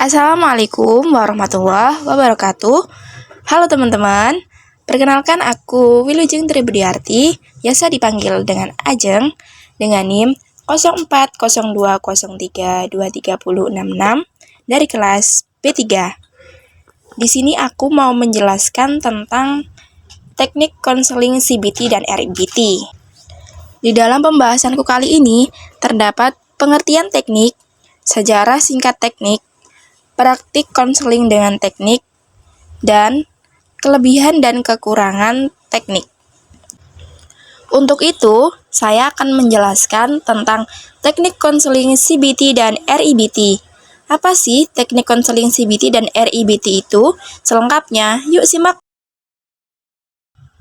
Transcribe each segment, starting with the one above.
Assalamualaikum warahmatullahi wabarakatuh. Halo teman-teman, perkenalkan aku Wilujeng Tribudiarti, biasa dipanggil dengan Ajeng, dengan NIM 040203230066 dari kelas B3. Di sini aku mau menjelaskan tentang teknik konseling CBT dan RIBT. Di dalam pembahasanku kali ini terdapat pengertian teknik, sejarah singkat teknik, praktik konseling dengan teknik, dan kelebihan dan kekurangan teknik. Untuk itu, saya akan menjelaskan tentang teknik konseling CBT dan RIBT. Apa sih teknik konseling CBT dan RIBT itu? Selengkapnya, yuk simak.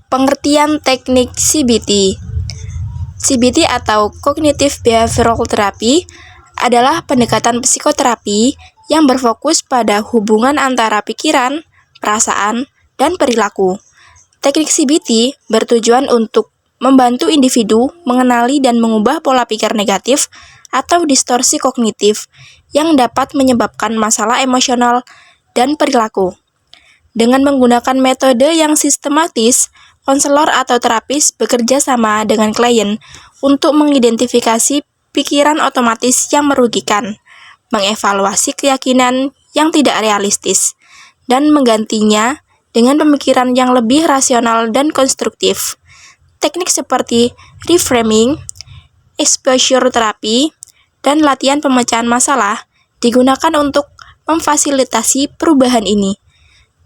Pengertian teknik CBT. CBT atau Cognitive Behavioral Therapy adalah pendekatan psikoterapi yang berfokus pada hubungan antara pikiran, perasaan, dan perilaku. Teknik CBT bertujuan untuk membantu individu mengenali dan mengubah pola pikir negatif atau distorsi kognitif yang dapat menyebabkan masalah emosional dan perilaku. Dengan menggunakan metode yang sistematis, konselor atau terapis bekerja sama dengan klien untuk mengidentifikasi pikiran otomatis yang merugikan, mengevaluasi keyakinan yang tidak realistis, dan menggantinya dengan pemikiran yang lebih rasional dan konstruktif. Teknik seperti reframing, exposure therapy, dan latihan pemecahan masalah digunakan untuk memfasilitasi perubahan ini.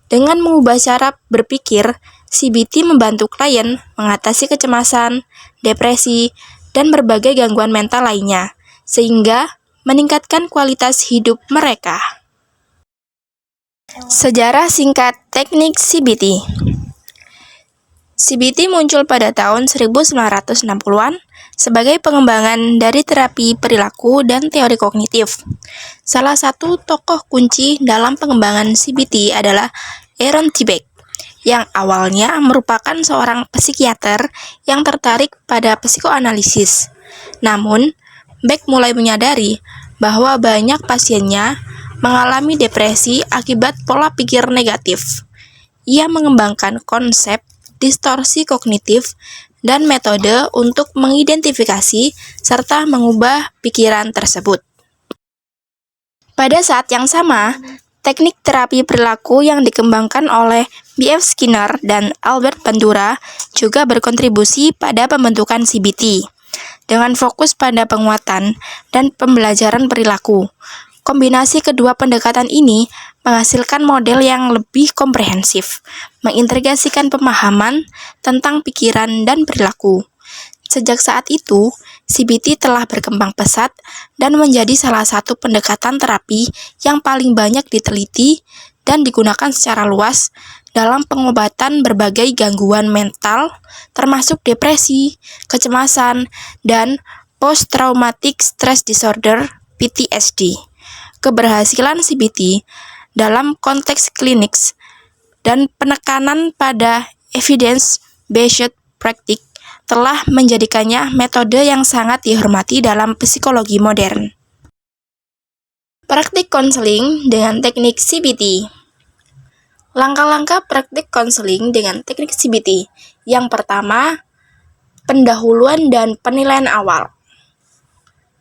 Dengan mengubah cara berpikir, CBT membantu klien mengatasi kecemasan, depresi, dan berbagai gangguan mental lainnya, sehingga meningkatkan kualitas hidup mereka. Sejarah singkat teknik CBT. CBT muncul pada tahun 1960-an sebagai pengembangan dari terapi perilaku dan teori kognitif. Salah satu tokoh kunci dalam pengembangan CBT adalah Aaron T. Beck, yang awalnya merupakan seorang psikiater yang tertarik pada psikoanalisis. Namun, Beck mulai menyadari bahwa banyak pasiennya mengalami depresi akibat pola pikir negatif. Ia mengembangkan konsep distorsi kognitif dan metode untuk mengidentifikasi serta mengubah pikiran tersebut. Pada saat yang sama, teknik terapi perilaku yang dikembangkan oleh B.F. Skinner dan Albert Bandura juga berkontribusi pada pembentukan CBT, dengan fokus pada penguatan dan pembelajaran perilaku. Kombinasi kedua pendekatan ini menghasilkan model yang lebih komprehensif, mengintegrasikan pemahaman tentang pikiran dan perilaku. Sejak saat itu, CBT telah berkembang pesat dan menjadi salah satu pendekatan terapi yang paling banyak diteliti dan digunakan secara luas dalam pengobatan berbagai gangguan mental, termasuk depresi, kecemasan, dan post-traumatic stress disorder (PTSD). Keberhasilan CBT dalam konteks klinis dan penekanan pada evidence-based practice telah menjadikannya metode yang sangat dihormati dalam psikologi modern. Praktik konseling dengan teknik CBT. Langkah-langkah praktik konseling dengan teknik CBT. Yang pertama, pendahuluan dan penilaian awal.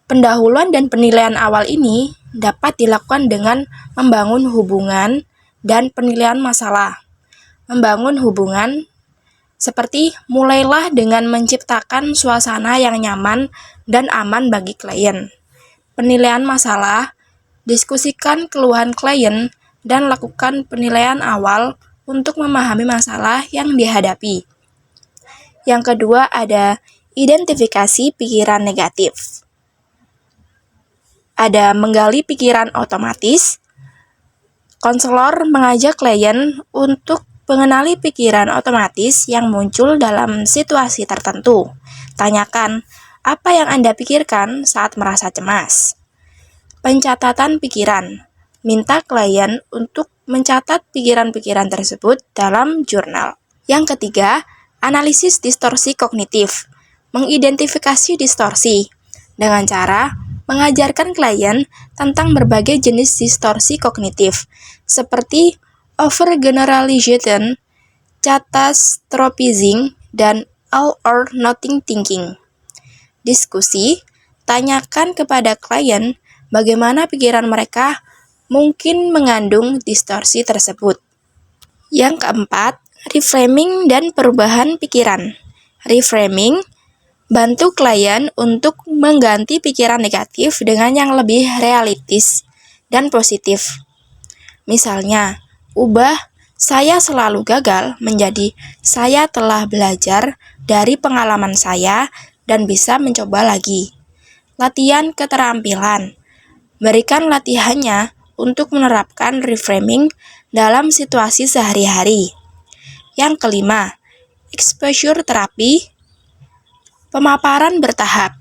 Pendahuluan dan penilaian awal ini dapat dilakukan dengan membangun hubungan dan penilaian masalah. Membangun hubungan seperti mulailah dengan menciptakan suasana yang nyaman dan aman bagi klien. Penilaian masalah, diskusikan keluhan klien dan lakukan penilaian awal untuk memahami masalah yang dihadapi. Yang kedua ada identifikasi pikiran negatif. Ada menggali pikiran otomatis. Konselor mengajak klien untuk mengenali pikiran otomatis yang muncul dalam situasi tertentu. Tanyakan, apa yang Anda pikirkan saat merasa cemas? Pencatatan pikiran. Minta klien untuk mencatat pikiran-pikiran tersebut dalam jurnal. Yang ketiga, analisis distorsi kognitif. Mengidentifikasi distorsi dengan cara mengajarkan klien tentang berbagai jenis distorsi kognitif, seperti overgeneralization, catastrophizing, dan all or nothing thinking. Diskusi, tanyakan kepada klien bagaimana pikiran mereka mungkin mengandung distorsi tersebut. Yang keempat, reframing dan perubahan pikiran. Reframing, bantu klien untuk mengganti pikiran negatif dengan yang lebih realistis dan positif. Misalnya, ubah "saya selalu gagal" menjadi "saya telah belajar dari pengalaman saya dan bisa mencoba lagi". Latihan keterampilan. Berikan latihannya untuk menerapkan reframing dalam situasi sehari-hari. Yang kelima, exposure terapi, pemaparan bertahap.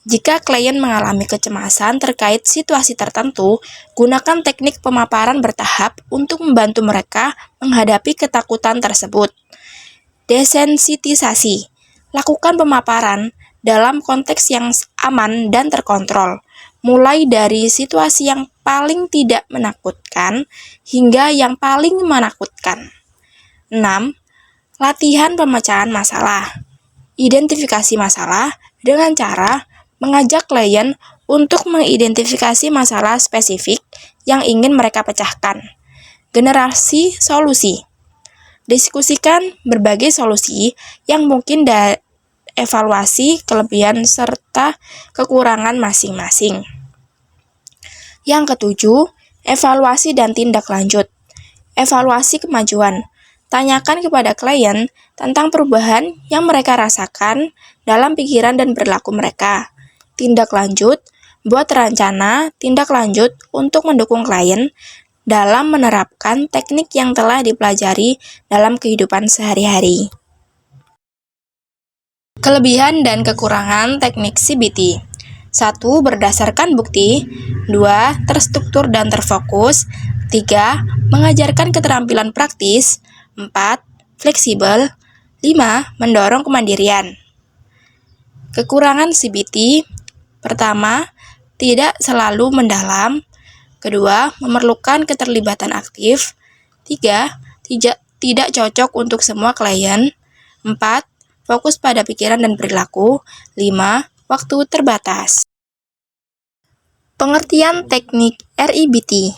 Jika klien mengalami kecemasan terkait situasi tertentu, gunakan teknik pemaparan bertahap untuk membantu mereka menghadapi ketakutan tersebut. Desensitisasi. Lakukan pemaparan dalam konteks yang aman dan terkontrol, mulai dari situasi yang paling tidak menakutkan hingga yang paling menakutkan. 6. Latihan pemecahan masalah. Identifikasi masalah dengan cara mengajak klien untuk mengidentifikasi masalah spesifik yang ingin mereka pecahkan. Generasi solusi. Diskusikan berbagai solusi yang mungkin evaluasi kelebihan serta kekurangan masing-masing. Yang ketujuh, evaluasi dan tindak lanjut. Evaluasi kemajuan. Tanyakan kepada klien tentang perubahan yang mereka rasakan dalam pikiran dan perilaku mereka. Tindak lanjut, buat rencana tindak lanjut untuk mendukung klien dalam menerapkan teknik yang telah dipelajari dalam kehidupan sehari-hari. Kelebihan dan kekurangan teknik CBT. 1. Berdasarkan bukti. 2. Terstruktur dan terfokus. 3. Mengajarkan keterampilan praktis. 4. Fleksibel. 5. Mendorong kemandirian. Kekurangan CBT. Pertama, tidak selalu mendalam. Kedua, memerlukan keterlibatan aktif. 3. Tidak cocok untuk semua klien. 4. Fokus pada pikiran dan perilaku. 5. Waktu terbatas. Pengertian teknik REBT.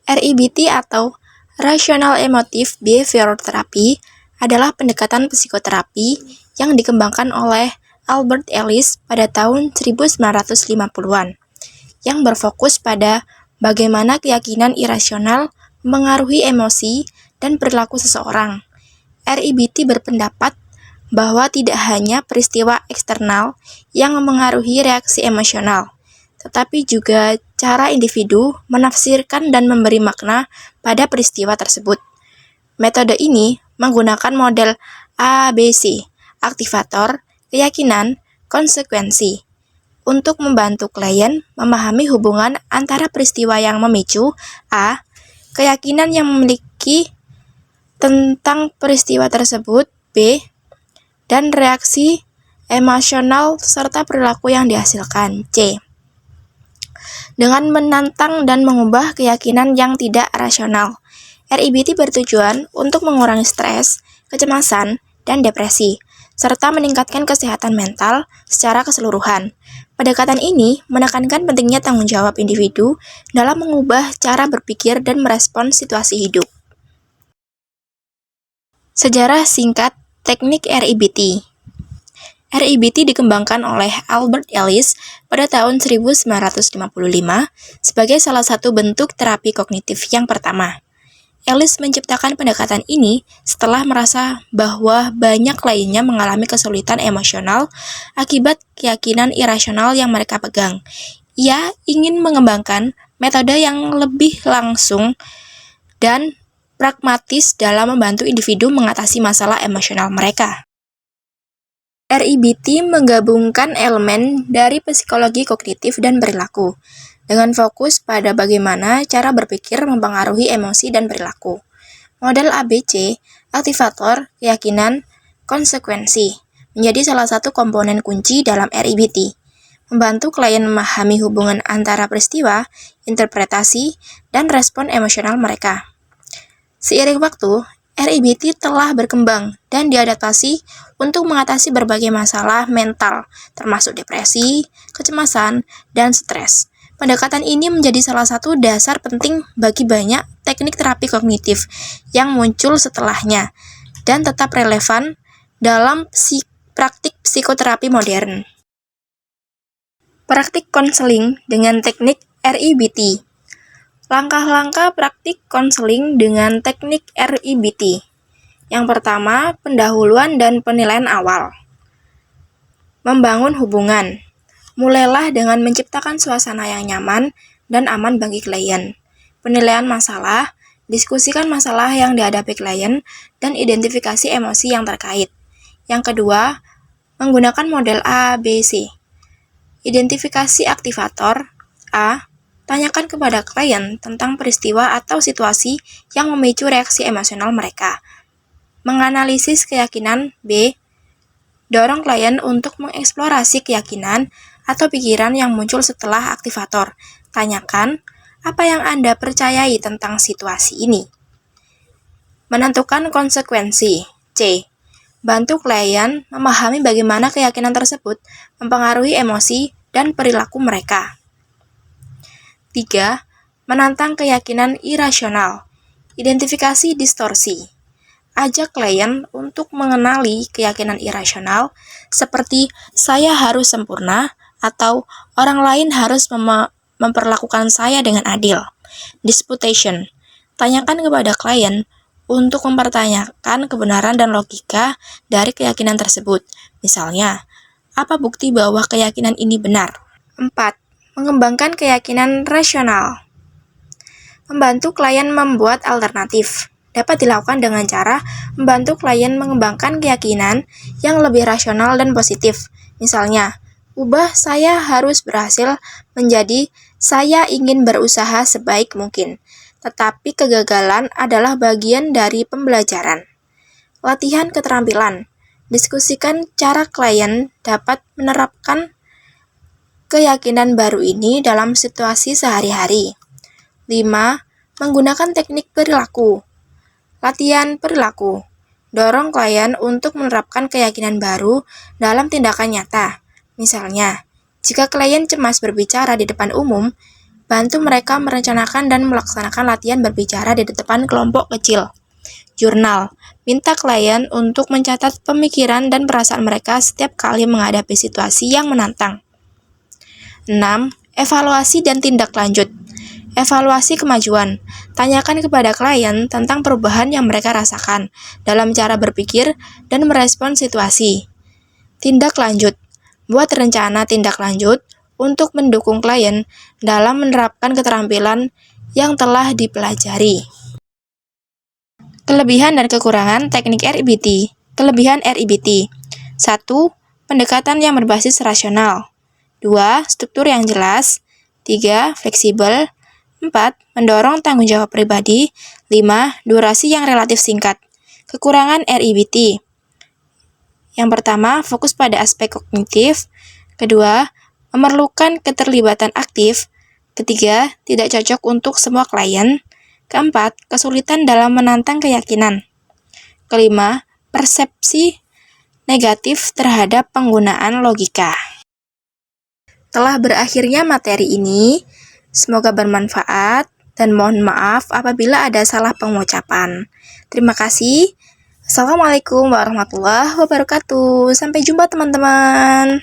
REBT atau Rational Emotive Behavior Therapy adalah pendekatan psikoterapi yang dikembangkan oleh Albert Ellis pada tahun 1950-an, yang berfokus pada bagaimana keyakinan irasional mengaruhi emosi dan perilaku seseorang. REBT berpendapat bahwa tidak hanya peristiwa eksternal yang memengaruhi reaksi emosional, tetapi juga cara individu menafsirkan dan memberi makna pada peristiwa tersebut. Metode ini menggunakan model ABC, aktivator, keyakinan, konsekuensi, untuk membantu klien memahami hubungan antara peristiwa yang memicu A, keyakinan yang memiliki tentang peristiwa tersebut B, dan reaksi emosional serta perilaku yang dihasilkan C. Dengan menantang dan mengubah keyakinan yang tidak rasional, REBT bertujuan untuk mengurangi stres, kecemasan, dan depresi, serta meningkatkan kesehatan mental secara keseluruhan. Pendekatan ini menekankan pentingnya tanggung jawab individu dalam mengubah cara berpikir dan merespons situasi hidup. Sejarah singkat teknik REBT. REBT dikembangkan oleh Albert Ellis pada tahun 1955 sebagai salah satu bentuk terapi kognitif yang pertama. Ellis menciptakan pendekatan ini setelah merasa bahwa banyak kliennya mengalami kesulitan emosional akibat keyakinan irasional yang mereka pegang. Ia ingin mengembangkan metode yang lebih langsung dan pragmatis dalam membantu individu mengatasi masalah emosional mereka. REBT menggabungkan elemen dari psikologi kognitif dan perilaku, dengan fokus pada bagaimana cara berpikir mempengaruhi emosi dan perilaku. Model ABC, aktivator, keyakinan, konsekuensi, menjadi salah satu komponen kunci dalam REBT. membantu klien memahami hubungan antara peristiwa, interpretasi, dan respon emosional mereka. Seiring waktu, RIBT telah berkembang dan diadaptasi untuk mengatasi berbagai masalah mental, termasuk depresi, kecemasan, dan stres. Pendekatan ini menjadi salah satu dasar penting bagi banyak teknik terapi kognitif yang muncul setelahnya dan tetap relevan dalam praktik psikoterapi modern. Praktik konseling dengan teknik RIBT. Langkah-langkah praktik konseling dengan teknik RIBT. Yang pertama, pendahuluan dan penilaian awal. Membangun hubungan. Mulailah dengan menciptakan suasana yang nyaman dan aman bagi klien. Penilaian masalah, diskusikan masalah yang dihadapi klien, dan identifikasi emosi yang terkait. Yang kedua, menggunakan model ABC. Identifikasi aktivator. A. Tanyakan kepada klien tentang peristiwa atau situasi yang memicu reaksi emosional mereka. Menganalisis keyakinan. B. Dorong klien untuk mengeksplorasi keyakinan atau pikiran yang muncul setelah aktivator. Tanyakan, apa yang Anda percayai tentang situasi ini? Menentukan konsekuensi. C. Bantu klien memahami bagaimana keyakinan tersebut mempengaruhi emosi dan perilaku mereka. 3. Menantang keyakinan irasional. Identifikasi distorsi. Ajak klien untuk mengenali keyakinan irasional seperti saya harus sempurna atau orang lain harus memperlakukan saya dengan adil. Disputation. Tanyakan kepada klien untuk mempertanyakan kebenaran dan logika dari keyakinan tersebut. Misalnya, apa bukti bahwa keyakinan ini benar? 4. Mengembangkan keyakinan rasional. Membantu klien membuat alternatif. Dapat dilakukan dengan cara membantu klien mengembangkan keyakinan yang lebih rasional dan positif. Misalnya, ubah saya harus berhasil menjadi saya ingin berusaha sebaik mungkin. Tetapi kegagalan adalah bagian dari pembelajaran. Latihan keterampilan. Diskusikan cara klien dapat menerapkan keyakinan baru ini dalam situasi sehari-hari. 5. Menggunakan teknik perilaku. Latihan perilaku. Dorong klien untuk menerapkan keyakinan baru dalam tindakan nyata. Misalnya, jika klien cemas berbicara di depan umum, bantu mereka merencanakan dan melaksanakan latihan berbicara di depan kelompok kecil. Jurnal. Minta klien untuk mencatat pemikiran dan perasaan mereka setiap kali menghadapi situasi yang menantang. 6. Evaluasi dan tindak lanjut. Evaluasi kemajuan. Tanyakan kepada klien tentang perubahan yang mereka rasakan dalam cara berpikir dan merespon situasi. Tindak lanjut. Buat rencana tindak lanjut untuk mendukung klien dalam menerapkan keterampilan yang telah dipelajari. Kelebihan dan kekurangan teknik RIBT. Kelebihan RIBT. 1. Pendekatan yang berbasis rasional. 2. Struktur yang jelas. 3. Fleksibel. 4. Mendorong tanggung jawab pribadi. 5. Durasi yang relatif singkat. Kekurangan RIBT. Yang pertama, fokus pada aspek kognitif. Kedua, memerlukan keterlibatan aktif. Ketiga, tidak cocok untuk semua klien. Keempat, kesulitan dalam menantang keyakinan. Kelima, persepsi negatif terhadap penggunaan logika. Telah berakhirnya materi ini, semoga bermanfaat dan mohon maaf apabila ada salah pengucapan. Terima kasih. Assalamualaikum warahmatullahi wabarakatuh. Sampai jumpa teman-teman.